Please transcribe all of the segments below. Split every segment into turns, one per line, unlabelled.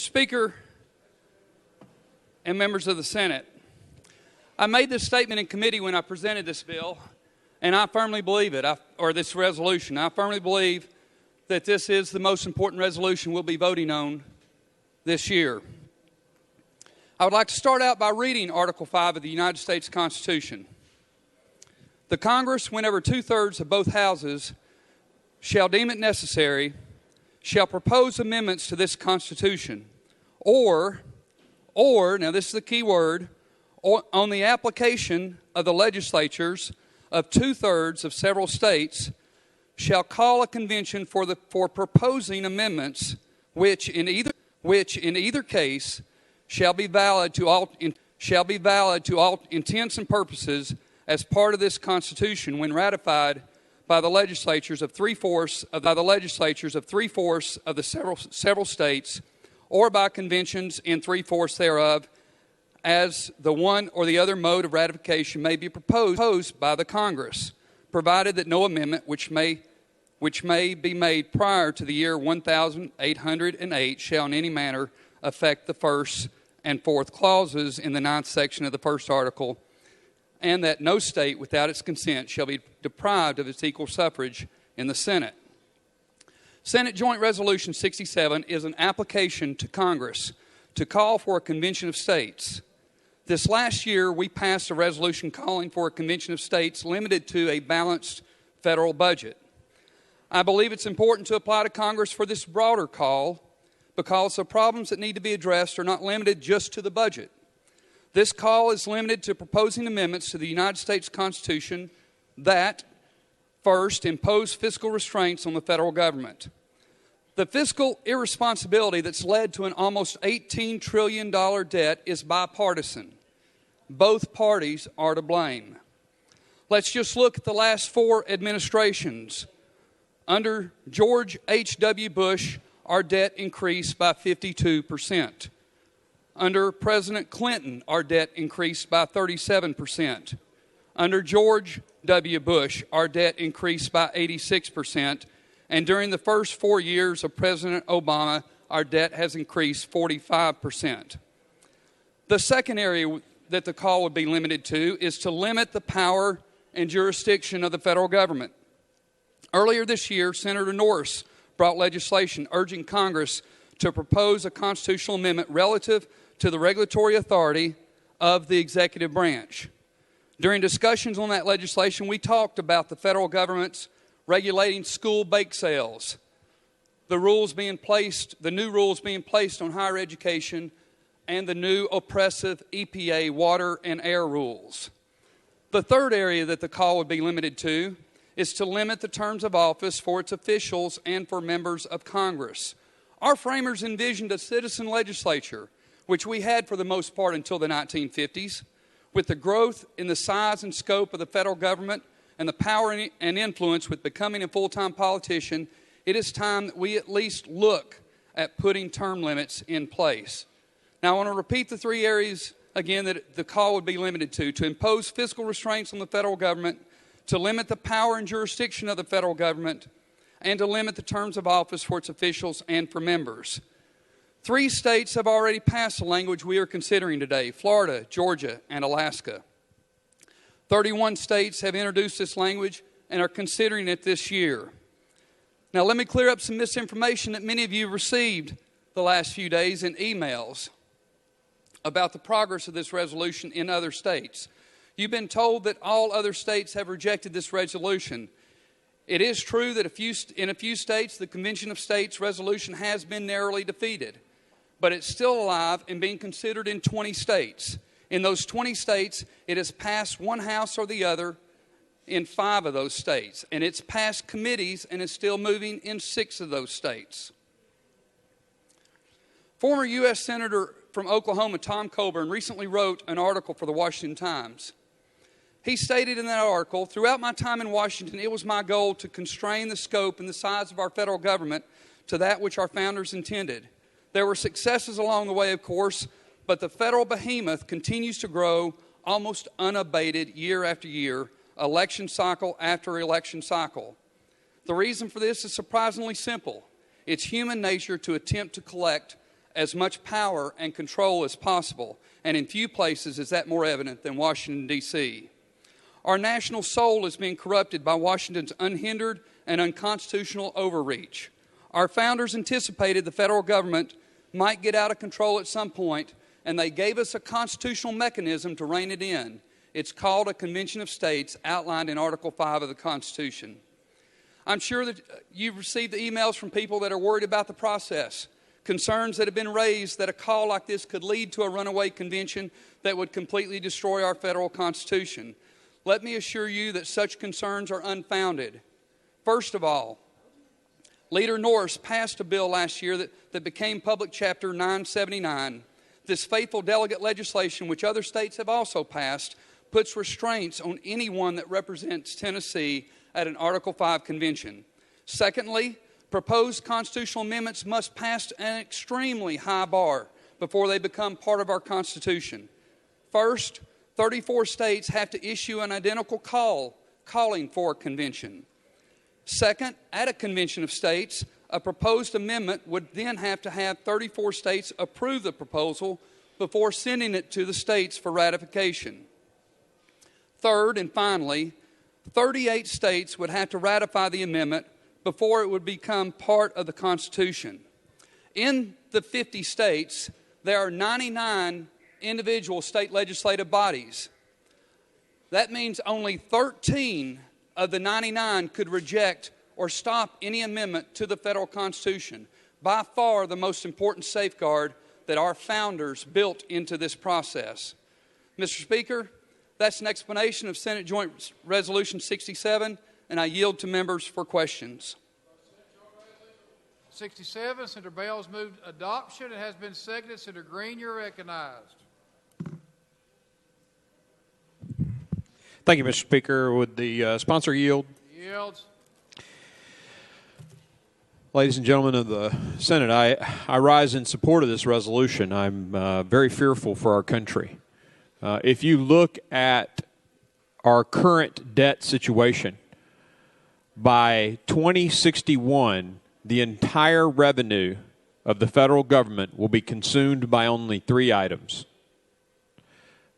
Speaker and members of the Senate, I made this statement in committee when I presented this bill, and I firmly believe it, or this resolution. I firmly believe that this is the most important resolution we'll be voting on this year. I would like to start out by reading Article 5 of the United States Constitution. The Congress, whenever two-thirds of both houses shall deem it necessary, shall propose amendments to this Constitution, or, now this is the key word, on the application of the legislatures of two-thirds of several states, shall call a convention for proposing amendments, which in either case shall be valid to all intents and purposes as part of this Constitution when ratified by the legislatures of three-fourths of the several states, or by conventions in three-fourths thereof, as the one or the other mode of ratification may be proposed by the Congress, provided that no amendment which may be made prior to the year 1808 shall in any manner affect the first and fourth clauses in the 9th section of the first article, and that no state without its consent shall be deprived of its equal suffrage in the Senate. Senate Joint Resolution 67 is an application to Congress to call for a convention of states. This last year, we passed a resolution calling for a convention of states limited to a balanced federal budget. I believe it's important to apply to Congress for this broader call because the problems that need to be addressed are not limited just to the budget. This call is limited to proposing amendments to the United States Constitution that, first, impose fiscal restraints on the federal government. The fiscal irresponsibility that's led to an almost $18 trillion debt is bipartisan. Both parties are to blame. Let's just look at the last four administrations. Under George H.W. Bush, our debt increased by 52%. Under President Clinton, our debt increased by 37%. Under George W. Bush, our debt increased by 86%. And during the first 4 years of President Obama, our debt has increased 45%. The second area that the call would be limited to is to limit the power and jurisdiction of the federal government. Earlier this year, Senator Norris brought legislation urging Congress to propose a constitutional amendment relative to the regulatory authority of the executive branch. During discussions on that legislation, we talked about the federal government's regulating school bake sales, the new rules being placed on higher education, and the new oppressive EPA water and air rules. The third area that the call would be limited to is to limit the terms of office for its officials and for members of Congress. Our framers envisioned a citizen legislature, which we had for the most part until the 1950s. With the growth in the size and scope of the federal government and the power and influence with becoming a full-time politician, it is time that we at least look at putting term limits in place. Now, I want to repeat the three areas again that the call would be limited to impose fiscal restraints on the federal government, to limit the power and jurisdiction of the federal government, and to limit the terms of office for its officials and for members. 3 states have already passed the language we are considering today: Florida, Georgia, and Alaska. 31 states have introduced this language and are considering it this year. Now, let me clear up some misinformation that many of you received the last few days in emails about the progress of this resolution in other states. You've been told that all other states have rejected this resolution. It is true that in a few states, the Convention of States resolution has been narrowly defeated, but it's still alive and being considered in 20 states. In those 20 states, it has passed one house or the other in 5 of those states, and it's passed committees and is still moving in 6 of those states. Former U.S. Senator from Oklahoma, Tom Coburn, recently wrote an article for the Washington Times. He stated in that article, "Throughout my time in Washington, it was my goal to constrain the scope and the size of our federal government to that which our founders intended. There were successes along the way, of course, but the federal behemoth continues to grow almost unabated year after year, election cycle after election cycle. The reason for this is surprisingly simple. It's human nature to attempt to collect as much power and control as possible, and in few places is that more evident than Washington, D.C. Our national soul is being corrupted by Washington's unhindered and unconstitutional overreach. Our founders anticipated the federal government might get out of control at some point, and they gave us a constitutional mechanism to rein it in. It's called a Convention of States, outlined in Article 5 of the Constitution. I'm sure that you've received the emails from people that are worried about the process, concerns that have been raised that a call like this could lead to a runaway convention that would completely destroy our federal Constitution. Let me assure you that such concerns are unfounded. First of all, Leader Norris passed a bill last year that became Public Chapter 979. This faithful delegate legislation, which other states have also passed, puts restraints on anyone that represents Tennessee at an Article 5 convention. Secondly, proposed constitutional amendments must pass an extremely high bar before they become part of our Constitution. First, 34 states have to issue an identical calling for a convention. Second, at a convention of states, a proposed amendment would then have to have 34 states approve the proposal before sending it to the states for ratification. Third, and finally, 38 states would have to ratify the amendment before it would become part of the Constitution. In the 50 states, there are 99 individual state legislative bodies. That means only 13 of the 99 could reject or stop any amendment to the federal Constitution. By far the most important safeguard that our founders built into this process. Mr. Speaker, that's an explanation of Senate Joint Resolution 67, and I yield to members for questions.
67, Senator Bell has moved adoption. It has been seconded. Senator Green, you're recognized.
Thank you, Mr. Speaker. Would the sponsor yield?
Yields.
Ladies and gentlemen of the Senate, I rise in support of this resolution. I'm very fearful for our country. If you look at our current debt situation, by 2061, the entire revenue of the federal government will be consumed by only 3 items: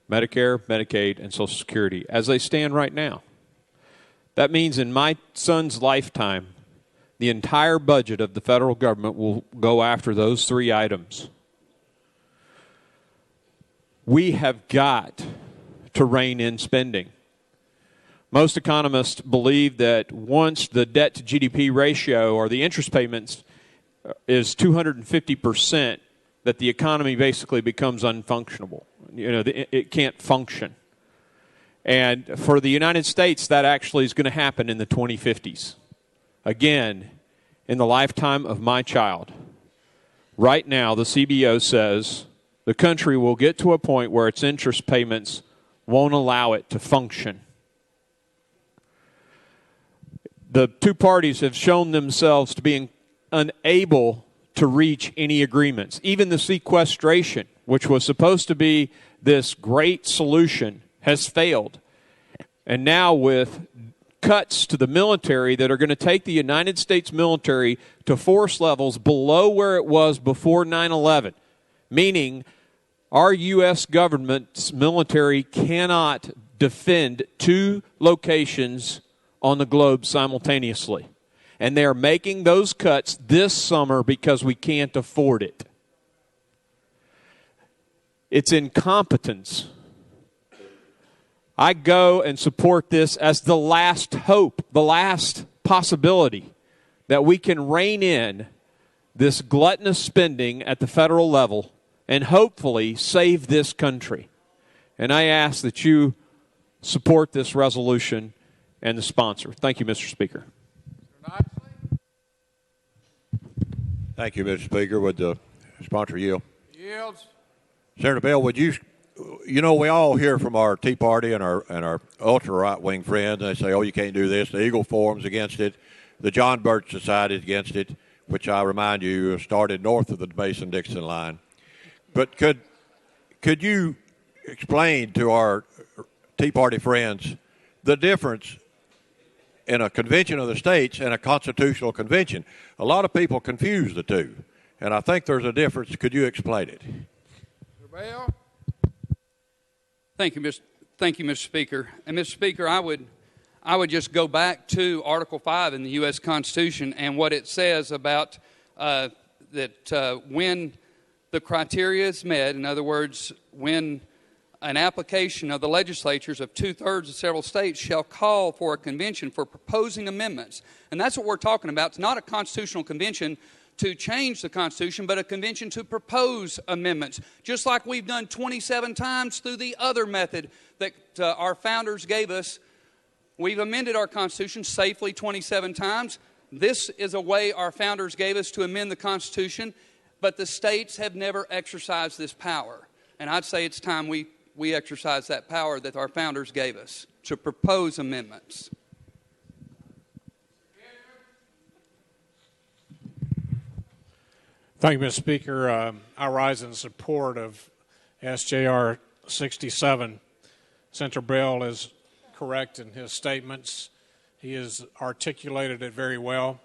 Medicare, Medicaid, and Social Security, as they stand right now. That means in my son's lifetime, the entire budget of the federal government will go after those 3 items. We have got to rein in spending. Most economists believe that once the debt to GDP ratio or the interest payments is 250%, that the economy basically becomes unfunctionable. It can't function. And for the United States, that actually is going to happen in the 2050s. Again, in the lifetime of my child. Right now, the CBO says the country will get to a point where its interest payments won't allow it to function. The two parties have shown themselves to be unable to reach any agreements. Even the sequestration, which was supposed to be this great solution, has failed. And now with cuts to the military that are going to take the United States military to force levels below where it was before 9/11, meaning our U.S. government's military cannot defend 2 locations on the globe simultaneously. And they are making those cuts this summer because we can't afford it. It's incompetence. I go and support this as the last hope, the last possibility that we can rein in this gluttonous spending at the federal level and hopefully save this country. And I ask that you support this resolution and the sponsor. Thank you, Mr. Speaker.
Thank you, Mr. Speaker. Would the sponsor yield?
Yields.
Senator Bell, would you we all hear from our Tea Party and our ultra right-wing friends, and they say, oh, you can't do this. The Eagle Forum's against it. The John Birch Society is against it, which I remind you started north of the Mason-Dixon line. But could you explain to our Tea Party friends the difference in a convention of the states and a constitutional convention? A lot of people confuse the two. and I think there's a difference. Could you explain it?
Mr. Bell?
Thank you, Mr. Speaker. And Mr. Speaker, I would just go back to Article 5 in the U.S. Constitution and what it says about that when the criteria is met, in other words, when an application of the legislatures of 2/3 of several states shall call for a convention for proposing amendments. And that's what we're talking about. It's not a constitutional convention to change the Constitution, but a convention to propose amendments, just like we've done 27 times through the other method that our founders gave us. We've amended our Constitution safely 27 times. This is a way our founders gave us to amend the Constitution, but the states have never exercised this power. And I'd say it's time we exercise that power that our founders gave us to propose amendments.
Thank you, Mr. Speaker. I rise in support of SJR 67. Senator Bell is correct in his statements. He has articulated it very well.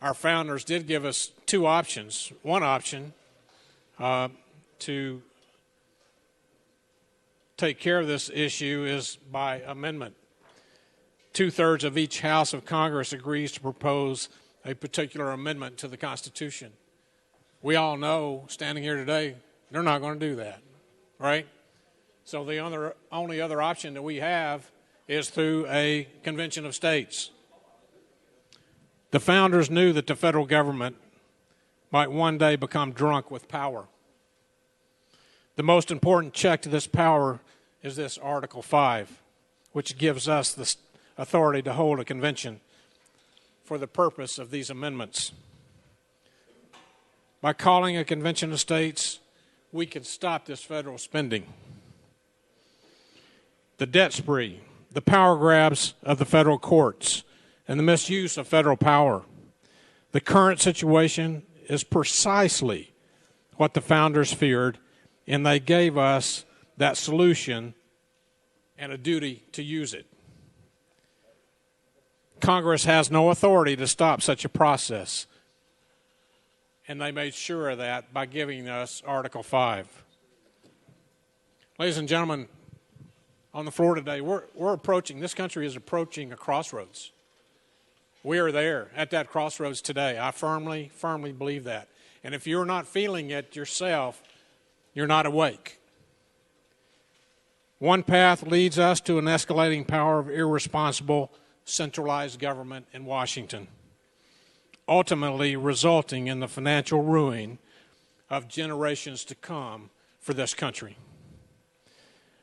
Our founders did give us two options. One option to take care of this issue is by amendment. 2/3 of each House of Congress agrees to propose a particular amendment to the Constitution. We all know, standing here today, they're not going to do that, right? So the only other option that we have is through a convention of states. The founders knew that the federal government might one day become drunk with power. The most important check to this power is this Article 5, which gives us the authority to hold a convention for the purpose of these amendments. By calling a convention of states, we can stop this federal spending. The debt spree, the power grabs of the federal courts, and the misuse of federal power. The current situation is precisely what the founders feared, and they gave us that solution and a duty to use it. Congress has no authority to stop such a process, and they made sure of that by giving us Article 5. Ladies and gentlemen, on the floor today, this country is approaching a crossroads. We are there at that crossroads today. I firmly believe that. And if you're not feeling it yourself, you're not awake. One path leads us to an escalating power of irresponsible, centralized government in Washington, ultimately resulting in the financial ruin of generations to come for this country.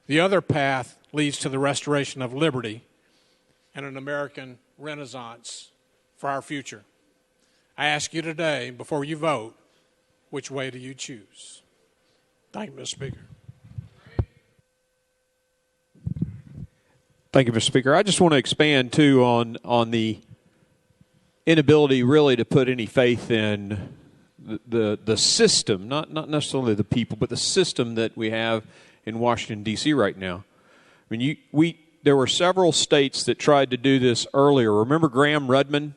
The other path leads to the restoration of liberty and an American renaissance for our future. I ask you today, before you vote, which way do you choose? Thank you, Mr. Speaker.
Thank you, Mr. Speaker. I just want to expand, too, on the inability really to put any faith in the system, not necessarily the people, but the system that we have in Washington, D.C. right now. I mean, there were several states that tried to do this earlier. Remember Graham Rudman?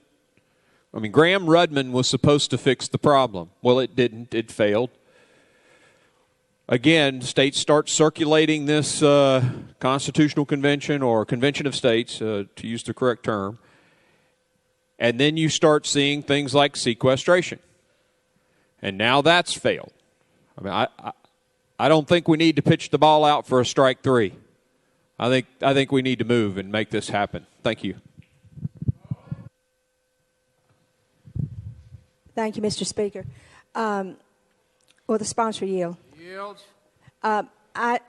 I mean, Graham Rudman was supposed to fix the problem. Well, it didn't. It failed. Again, states start circulating this constitutional convention or convention of states, to use the correct term, and then you start seeing things like sequestration. And now that's failed. I mean, I don't think we need to pitch the ball out for a strike three. I think we need to move and make this happen. Thank you.
Thank you, Mr. Speaker. Will the sponsor yield?
Yields.
I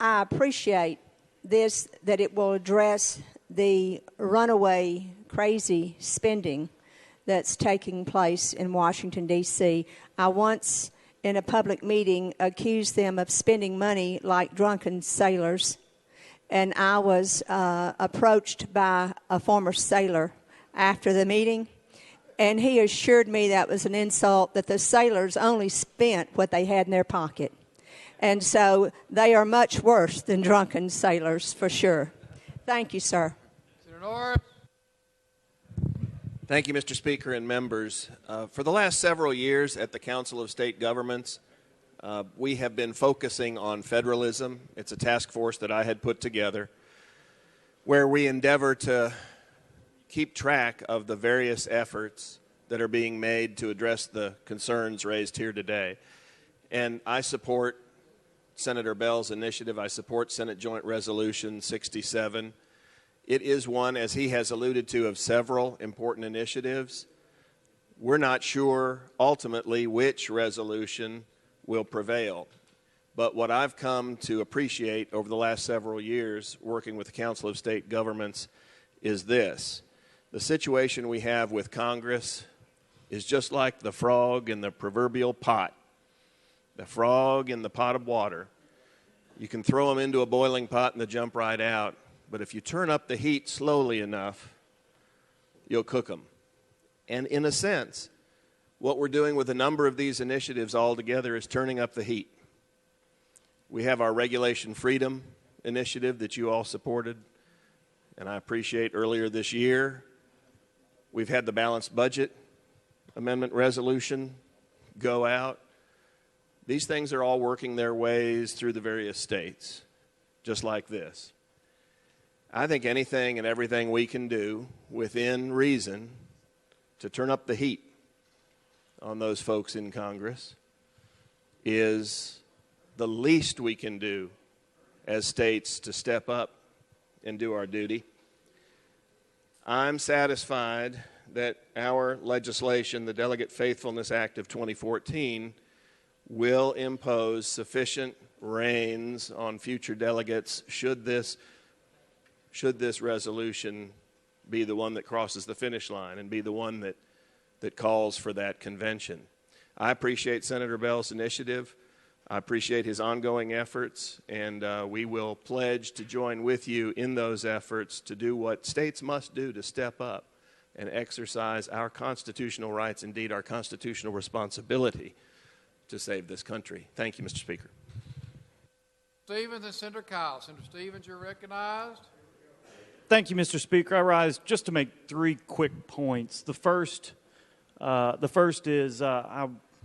appreciate this, that it will address the runaway crazy spending that's taking place in Washington, D.C. I once, in a public meeting, accused them of spending money like drunken sailors, and I was approached by a former sailor after the meeting, and he assured me that was an insult, that the sailors only spent what they had in their pocket. And so they are much worse than drunken sailors, for sure. Thank you, sir.
Senator Norris.
Thank you, Mr. Speaker and members. For the last several years at the Council of State Governments, we have been focusing on federalism. It's a task force that I had put together where we endeavor to keep track of the various efforts that are being made to address the concerns raised here today. And I support Senator Bell's initiative. I support Senate Joint Resolution 67. It is one, as he has alluded to, of several important initiatives. We're not sure ultimately which resolution will prevail. But what I've come to appreciate over the last several years working with the Council of State Governments is this. The situation we have with Congress is just like the frog in the proverbial pot. The frog in the pot of water. You can throw them into a boiling pot and they jump right out. But if you turn up the heat slowly enough, you'll cook them. And in a sense, what we're doing with a number of these initiatives all together is turning up the heat. We have our Regulation Freedom initiative that you all supported, and I appreciate earlier this year. We've had the Balanced Budget Amendment resolution go out. These things are all working their ways through the various states, just like this. I think anything and everything we can do within reason to turn up the heat on those folks in Congress is the least we can do as states to step up and do our duty. I'm satisfied that our legislation, the Delegate Faithfulness Act of 2014, will impose sufficient reins on future delegates should this resolution be the one that crosses the finish line and be the one that calls for that convention. I appreciate Senator Bell's initiative. I appreciate his ongoing efforts, and we will pledge to join with you in those efforts to do what states must do to step up and exercise our constitutional rights, indeed our constitutional responsibility to save this country. Thank you, Mr. Speaker.
Stevens and Senator Kyle. Senator Stevens, you're recognized.
Thank you, Mr. Speaker. I rise just to make three quick points. The first is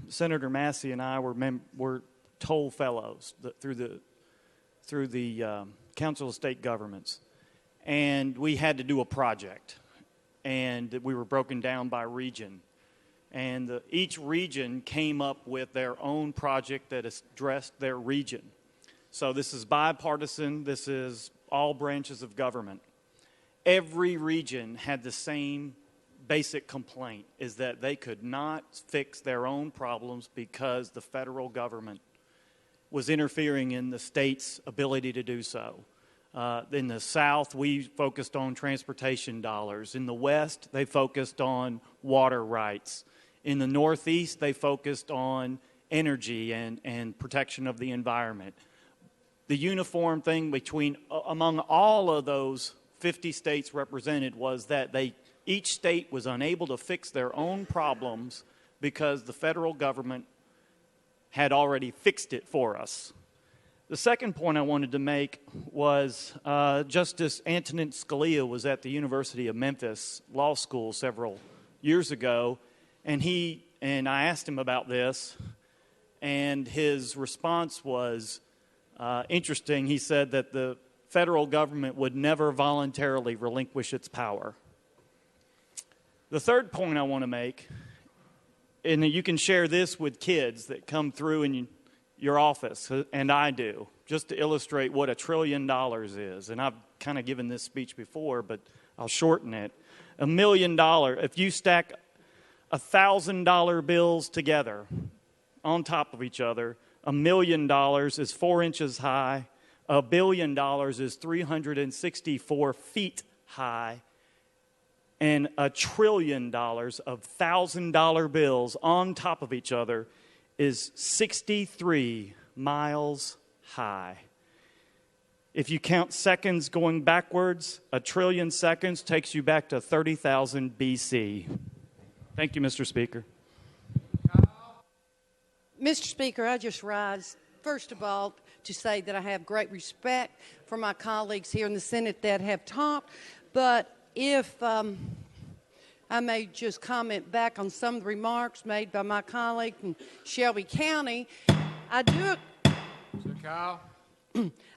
Senator Massey and I were toll fellows through the Council of State Governments, and we had to do a project, and we were broken down by region, and each region came up with their own project that addressed their region. So this is bipartisan. This is all branches of government. Every region had the same basic complaint, is that they could not fix their own problems because the federal government was interfering in the state's ability to do so. In the South, we focused on transportation dollars. In the West, they focused on water rights. In the Northeast, they focused on energy and protection of the environment. The uniform thing among all of those 50 states represented was that each state was unable to fix their own problems because the federal government had already fixed it for us. The second point I wanted to make was Justice Antonin Scalia was at the University of Memphis Law School several years ago, and I asked him about this, and his response was interesting. He said that the federal government would never voluntarily relinquish its power. The third point I want to make, and you can share this with kids that come through in your office, and I do, just to illustrate what $1 trillion is. And I've kind of given this speech before, but I'll shorten it. $1 million, if you stack $1,000 bills together on top of each other, $1 million is 4 inches high. $1 billion is 364 feet high, and $1 trillion of $1,000 bills on top of each other is 63 miles high. If you count seconds going backwards, 1 trillion seconds takes you back to 30,000 BC. Thank you, Mr. Speaker.
Mr. Speaker, I just rise, first of all, to say that I have great respect for my colleagues here in the Senate that have talked, but if I may just comment back on some of the remarks made by my colleague from Shelby County.
Senator Kyle.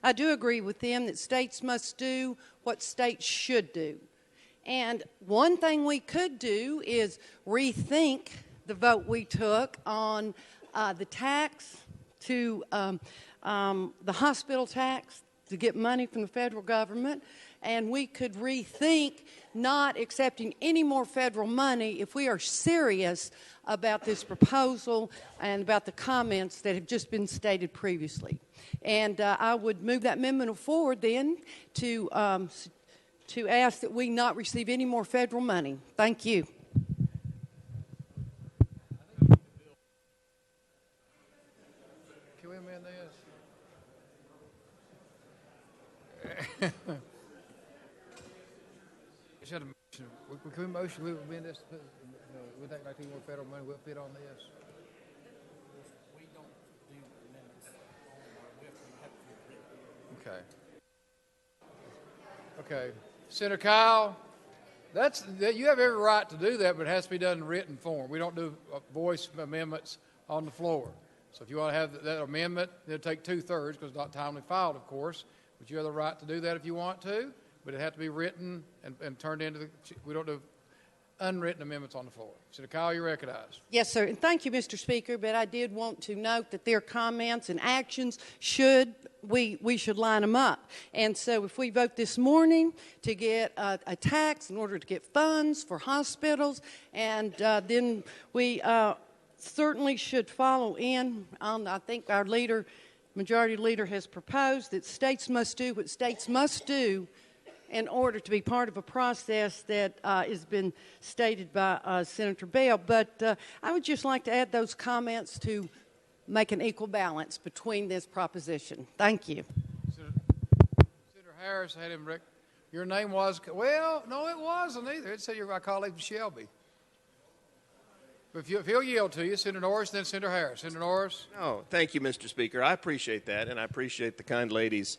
I do agree with them that states must do what states should do. And one thing we could do is rethink the vote we took on the tax to the hospital tax to get money from the federal government. And we could rethink not accepting any more federal money if we are serious about this proposal and about the comments that have just been stated previously. And I would move that amendment forward then to ask that we not receive any more federal money. Thank you.
Can we amend this? Can we motion, we amend this, we think like any more federal money will fit on this?
We don't do amendments.
Okay. Okay. Senator Kyle, you have every right to do that, but it has to be done in written form. We don't do voice amendments on the floor. So if you want to have that amendment, it'll take 2/3 because it's not timely filed, of course. But you have the right to do that if you want to, but it has to be written and turned into we don't do unwritten amendments on the floor. Senator Kyle, you're recognized.
Yes, sir. And thank you, Mr. Speaker. But I did want to note that their comments and actions we should line them up. And so if we vote this morning to get a tax in order to get funds for hospitals, and then we certainly should follow in on, I think our majority leader has proposed that states must do what states must do in order to be part of a process that has been stated by Senator Bell. But I would just like to add those comments to make an equal balance between this proposition. Thank you.
Senator Harris had him, your name was, well, no, it wasn't either. It said you're my colleague from Shelby. But if he'll yield to you, Senator Norris, then Senator Harris. Senator Norris?
No, thank you, Mr. Speaker. I appreciate that, and I appreciate the kind lady's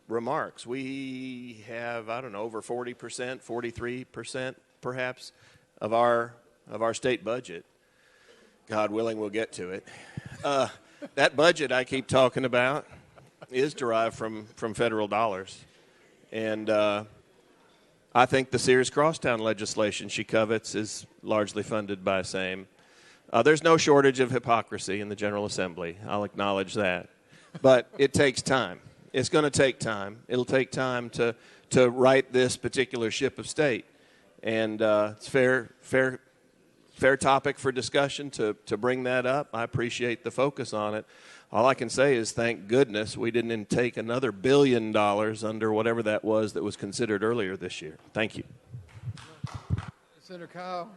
remarks. We have, I don't know, over 40%, 43% perhaps of our state budget. God willing, we'll get to it. That budget I keep talking about is derived from federal dollars. And I think the Sears Crosstown legislation she covets is largely funded by SAME. There's no shortage of hypocrisy in the General Assembly. I'll acknowledge that. But it takes time. It's going to take time. It'll take time to right this particular ship of state. And it's fair topic for discussion to bring that up. I appreciate the focus on it. All I can say is thank goodness we didn't take another $1 billion under whatever that was considered earlier this year. Thank you.
Senator Kyle.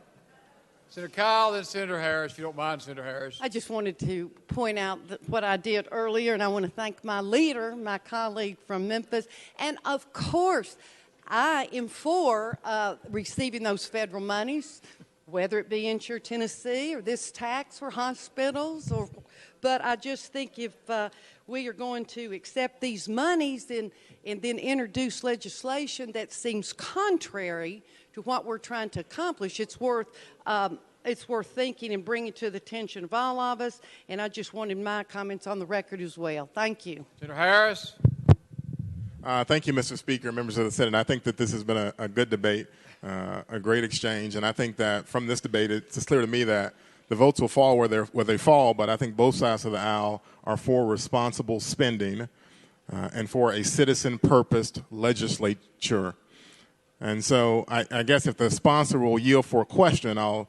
Senator Kyle, then Senator Harris, if you don't mind, Senator Harris.
I just wanted to point out what I did earlier, and I want to thank my leader, my colleague from Memphis, and of course, I am for receiving those federal monies, whether it be Insure Tennessee or this tax for hospitals. But I just think if we are going to accept these monies and then introduce legislation that seems contrary to what we're trying to accomplish, it's worth thinking and bringing to the attention of all of us. And I just wanted my comments on the record as well. Thank you.
Senator Harris.
Thank you, Mr. Speaker, members of the Senate. I think that this has been a good debate, a great exchange, and I think that from this debate, it's clear to me that the votes will fall where they fall, but I think both sides of the aisle are for responsible spending and for a citizen-purposed legislature. And so I guess if the sponsor will yield for a question, I'll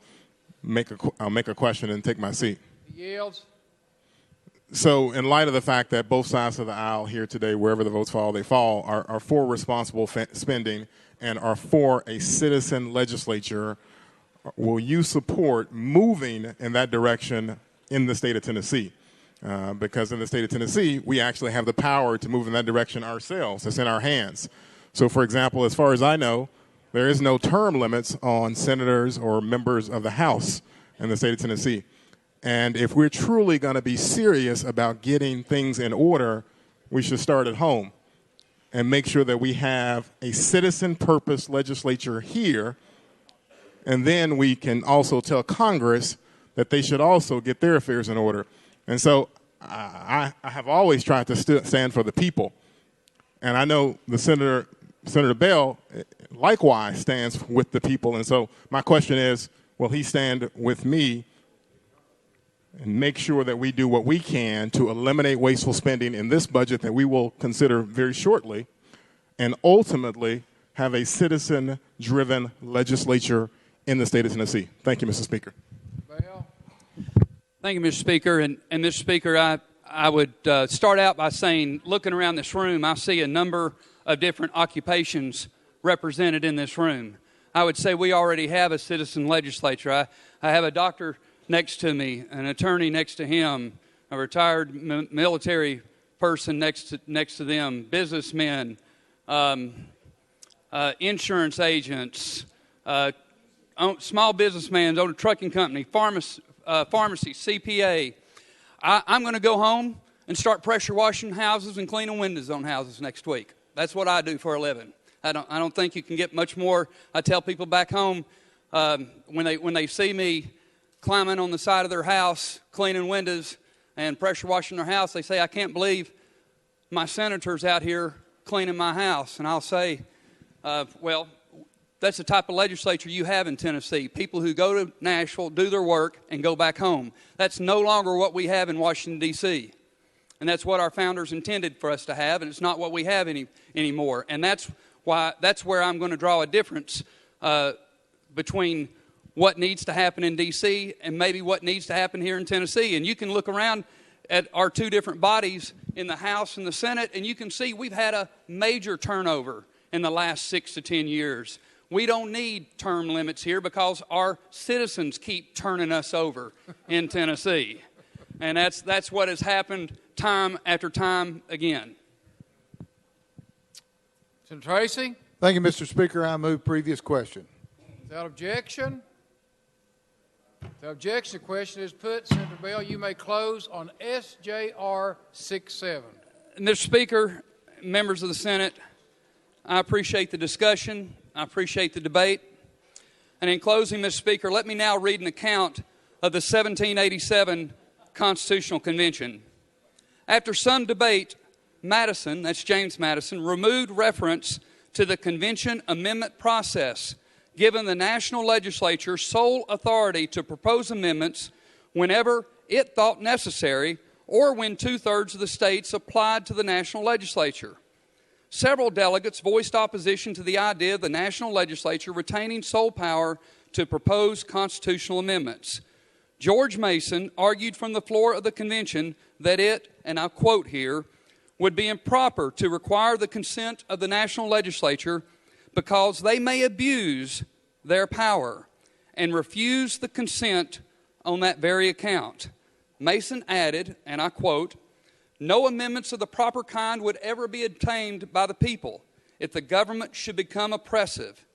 make a question and take my seat.
He yields.
So in light of the fact that both sides of the aisle here today, wherever the votes fall, they fall, are for responsible spending and are for a citizen legislature, will you support moving in that direction in the state of Tennessee? Because in the state of Tennessee, we actually have the power to move in that direction ourselves. It's in our hands. So, for example, as far as I know, there is no term limits on senators or members of the House in the state of Tennessee. And if we're truly going to be serious about getting things in order, we should start at home and make sure that we have a citizen-purpose legislature here and then we can also tell Congress that they should also get their affairs in order. And so I have always tried to stand for the people. And I know the Senator Bell likewise stands with the people. And so my question is, will he stand with me and make sure that we do what we can to eliminate wasteful spending in this budget that we will consider very shortly, and ultimately have a citizen-driven legislature in the state of Tennessee? Thank you, Mr. Speaker.
Bell.
Thank you, Mr. Speaker. And Mr. Speaker, I would start out by saying, looking around this room, I see a number of different occupations represented in this room. I would say we already have a citizen legislature. I have a doctor next to me, an attorney next to him, a retired military person next to them, businessmen, insurance agents, small businessmen, own a trucking company, pharmacy, CPA. I'm going to go home and start pressure washing houses and cleaning windows on houses next week. That's what I do for a living. I don't think you can get much more. I tell people back home when they see me climbing on the side of their house, cleaning windows and pressure washing their house, they say, I can't believe my senator's out here cleaning my house. And I'll say, well, that's the type of legislature you have in Tennessee. People who go to Nashville, do their work, and go back home. That's no longer what we have in Washington, D.C. And that's what our founders intended for us to have, and it's not what we have anymore. And that's where I'm going to draw a difference between what needs to happen in D.C. and maybe what needs to happen here in Tennessee. And you can look around at our two different bodies in the House and the Senate, and you can see we've had a major turnover in the last 6 to 10 years. We don't need term limits here because our citizens keep turning us over in Tennessee. And that's what has happened time after time again.
Senator Tracy?
Thank you, Mr. Speaker. I move previous question.
Without objection? Without objection, the question is put. Senator Bell, you may close on SJR 67.
Mr. Speaker, members of the Senate, I appreciate the discussion. I appreciate the debate. And in closing, Mr. Speaker, let me now read an account of the 1787 Constitutional Convention. After some debate, Madison, that's James Madison, removed reference to the convention amendment process, giving the national legislature sole authority to propose amendments whenever it thought necessary or when 2/3 of the states applied to the national legislature. Several delegates voiced opposition to the idea of the national legislature retaining sole power to propose constitutional amendments. George Mason argued from the floor of the convention that it, and I'll quote here, would be improper to require the consent of the national legislature because they may abuse their power and refuse the consent on that very account. Mason added, and I quote, no amendments of the proper kind would ever be obtained by the people if the government should become oppressive.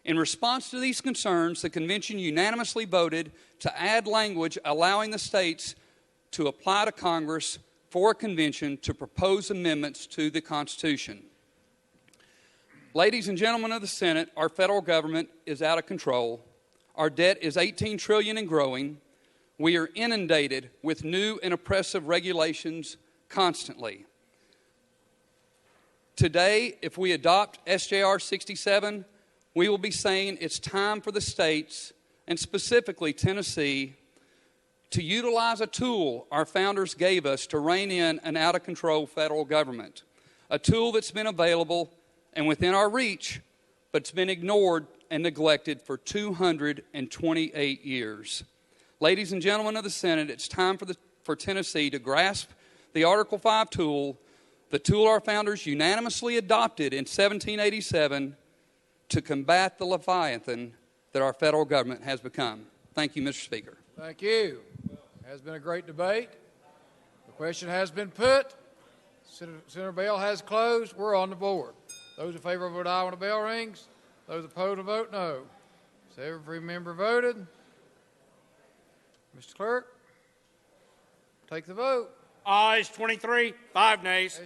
In response to these concerns, the convention unanimously voted to add language allowing the states to apply to Congress for a convention to propose amendments to the Constitution. Ladies and gentlemen of the Senate, our federal government is out of control. Our debt is $18 trillion and growing. We are inundated with new and oppressive regulations constantly. Today, if we adopt SJR 67, we will be saying it's time for the states, and specifically Tennessee, to utilize a tool our founders gave us to rein in an out-of-control federal government, a tool that's been available and within our reach, but it's been ignored and neglected for 228 years. Ladies and gentlemen of the Senate, it's time for Tennessee to grasp the Article 5 tool, the tool our founders unanimously adopted in 1787 to combat the Leviathan that our federal government has become. Thank you, Mr. Speaker.
Thank you. It has been a great debate. The question has been put. Senator Bell has closed. We're on the board. Those in favor vote aye when the bell rings. Those opposed vote no. So every member voted. Mr. Clerk, take the vote.
Ayes 23, 5 nays.